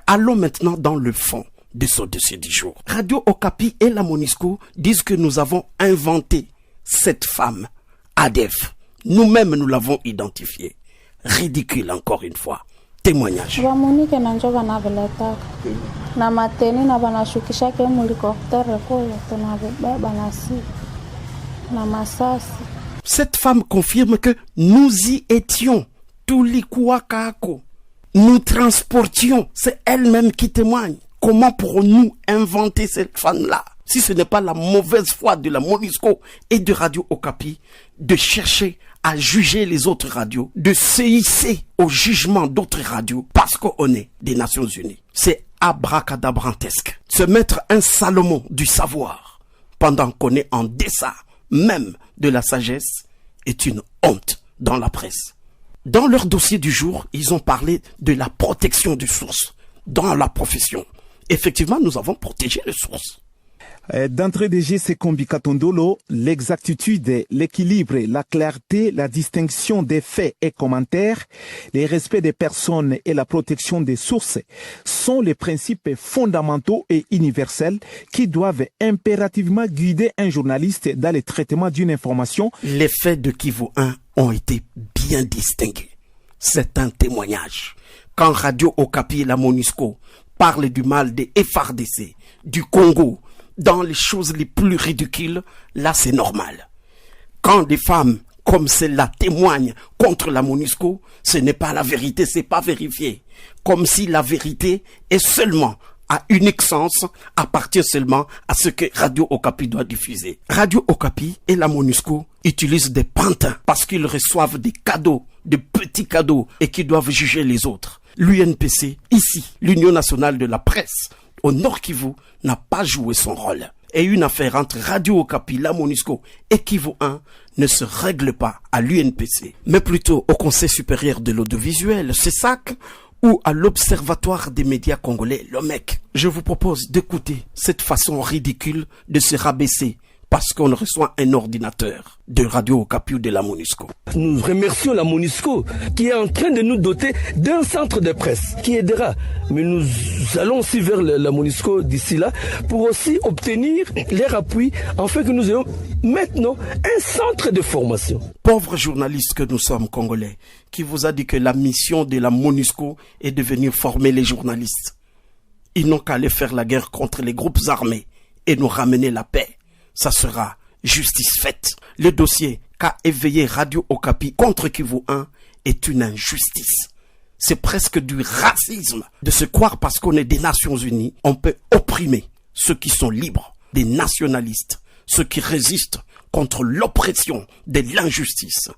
Allons maintenant dans le fond de ce dossier du jour. Radio Okapi et la MONUSCO disent que nous avons inventé cette femme, ADF. Nous-mêmes, nous l'avons identifiée. Ridicule encore une fois. Témoignage. Cette femme confirme que nous y étions. Tulikuwakako. Nous transportions. C'est elle-même qui témoigne. Comment pourrons-nous inventer cette femme-là si ce n'est pas la mauvaise foi de la MONUSCO et de Radio Okapi de chercher à juger les autres radios, de se hisser au jugement d'autres radios parce qu'on est des Nations Unies. C'est abracadabrantesque. Se mettre un Salomon du savoir pendant qu'on est en deçà même de la sagesse est une honte dans la presse. Dans leur dossier du jour, ils ont parlé de la protection des sources dans la profession. Effectivement, nous avons protégé les sources. D'entrée de jeu, c'est Kombi Katondolo, l'exactitude, l'équilibre, la clarté, la distinction des faits et commentaires, le respect des personnes et la protection des sources sont les principes fondamentaux et universels qui doivent impérativement guider un journaliste dans le traitement d'une information. Les faits de Kivu 1 ont été bien distingués. C'est un témoignage. Quand Radio Okapi et la MONUSCO parlent du mal des FARDC, du Congo, dans les choses les plus ridicules, là c'est normal. Quand des femmes comme celle-là témoignent contre la MONUSCO, ce n'est pas la vérité, c'est pas vérifié. Comme si la vérité est seulement à unique sens, appartient seulement à ce que Radio Okapi doit diffuser. Radio Okapi et la MONUSCO utilisent des pantins parce qu'ils reçoivent des cadeaux, des petits cadeaux et qu'ils doivent juger les autres. L'UNPC, ici, l'Union nationale de la presse, au Nord Kivu, n'a pas joué son rôle. Et une affaire entre Radio Okapi, la MONUSCO et Kivu 1 ne se règle pas à l'UNPC, mais plutôt au Conseil supérieur de l'audiovisuel, CESAC, ou à l'Observatoire des médias congolais, l'OMEC. Je vous propose d'écouter cette façon ridicule de se rabaisser parce qu'on reçoit un ordinateur de Radio Okapi ou de la MONUSCO. Nous remercions la MONUSCO qui est en train de nous doter d'un centre de presse qui aidera. Mais nous allons aussi vers la MONUSCO d'ici là pour aussi obtenir leur appui afin que nous ayons maintenant un centre de formation. Pauvres journalistes que nous sommes congolais, qui vous a dit que la mission de la MONUSCO est de venir former les journalistes. Ils n'ont qu'à aller faire la guerre contre les groupes armés et nous ramener la paix. Ça sera justice faite. Le dossier qu'a éveillé Radio Okapi contre Kivu 1 est une injustice. C'est presque du racisme de se croire parce qu'on est des Nations Unies, on peut opprimer ceux qui sont libres, des nationalistes, ceux qui résistent contre l'oppression de l'injustice.